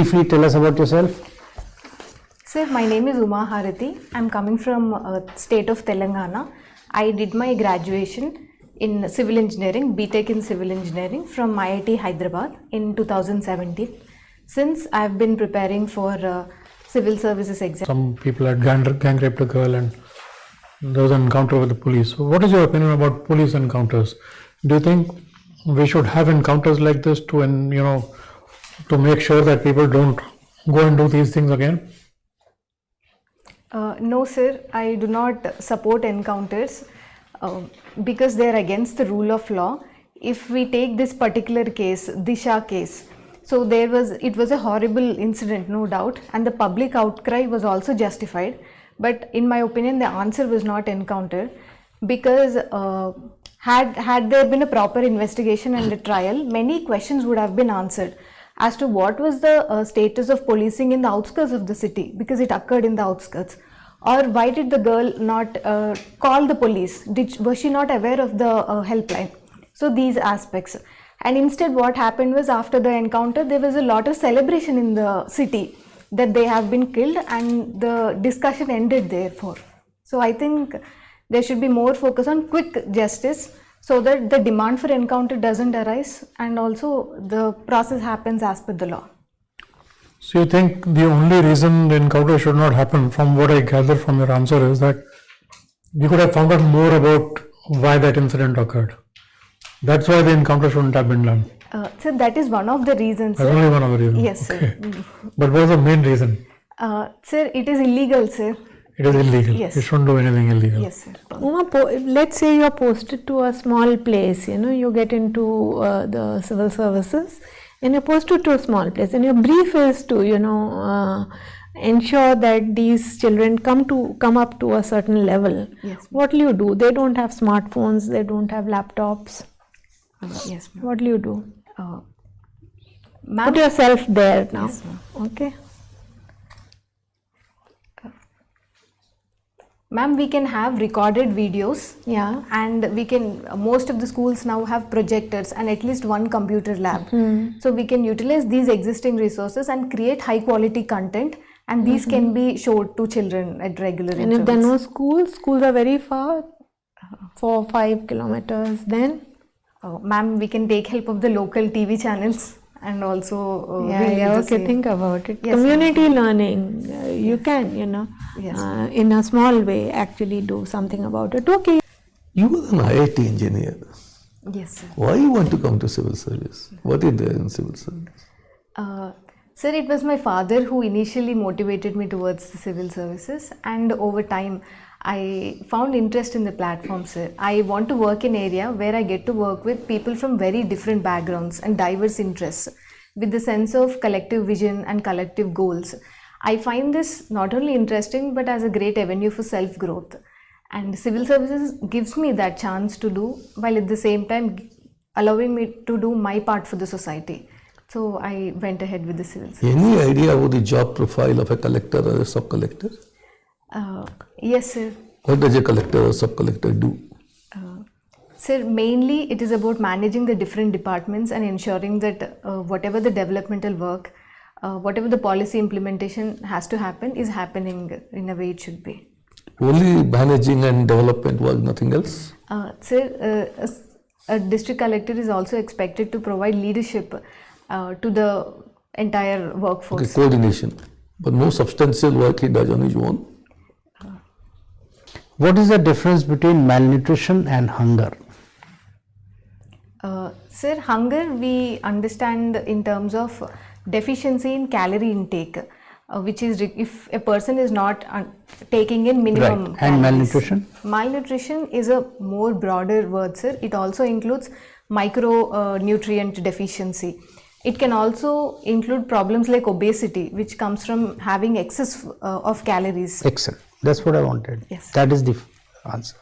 briefly tell us about yourself? Sir, my name is Uma Harathi. I'm coming from state of Telangana. I did my graduation in civil engineering, BTech in civil engineering from IIT Hyderabad in 2017. Since I've been preparing for civil services exam. Some people had gang raped a girl and there was an encounter with the police. So what is your opinion about police encounters? Do you think we should have encounters like this to make sure that people don't go and do these things again? No sir, I do not support encounters because they are against the rule of law. If we take this particular case, Disha case, so it was a horrible incident, no doubt, and the public outcry was also justified. But in my opinion, the answer was not encounter, because had there been a proper investigation and a trial, many questions would have been answered as to what was the status of policing in the outskirts of the city, because it occurred in the outskirts, or why did the girl not call the police? Was she not aware of the helpline? So these aspects. And instead what happened was, after the encounter there was a lot of celebration in the city that they have been killed, and the discussion ended therefore. So I think there should be more focus on quick justice so that the demand for encounter doesn't arise, and also the process happens as per the law. So you think the only reason the encounter should not happen, from what I gather from your answer, is that we could have found out more about why that incident occurred. That's why the encounter shouldn't have been done. So that is one of the reasons. That's only one of the reasons. Yes, okay. Sir. But what is the main reason? Sir, it is illegal, sir. It is illegal. Yes. You shouldn't do anything illegal. Yes, sir. Uma, let's say you are posted to a small place, you get into the civil services and you're posted to a small place, and your brief is to, ensure that these children come up to a certain level. Yes. What will you do? They don't have smartphones, they don't have laptops. Yes, ma'am. What will you do? Ma'am, Put yourself there now. Yes, ma'am. Okay. Ma'am, we can have recorded videos. Yeah. And we can, most of the schools now have projectors and at least one computer lab. So we can utilize these existing resources and create high quality content, and these can be showed to children at regular intervals. And if there are no schools are very far, 4-5 kilometers, then? Ma'am, we can take help of the local TV channels and also okay, think about it. Yes, community learning, you can, Yes. In a small way actually do something about it. Okay. You were an IIT engineer. Yes, sir. Why you want to come to civil service? What is there in civil service? Sir, it was my father who initially motivated me towards the civil services, and over time I found interest in the platform, sir. I want to work in an area where I get to work with people from very different backgrounds and diverse interests, with the sense of collective vision and collective goals. I find this not only interesting but as a great avenue for self-growth. And civil services gives me that chance to do, while at the same time allowing me to do my part for the society. So I went ahead with the civil service. Any idea about the job profile of a collector or a sub-collector? Yes, sir. What does a collector or sub-collector do? Sir, mainly it is about managing the different departments and ensuring that whatever the developmental work, whatever the policy implementation has to happen is happening in a way it should be. Only managing and development was nothing else? Sir, a district collector is also expected to provide leadership to the entire workforce. Okay, coordination. But no substantial work he does on his own. What is the difference between malnutrition and hunger? Sir, hunger we understand in terms of deficiency in calorie intake, which is if a person is not taking in minimum Right. And calories. malnutrition? Malnutrition is a more broader word, sir. It also includes micronutrient deficiency. It can also include problems like obesity, which comes from having excess of calories. Excellent. That's what I wanted. Yes. That is the answer.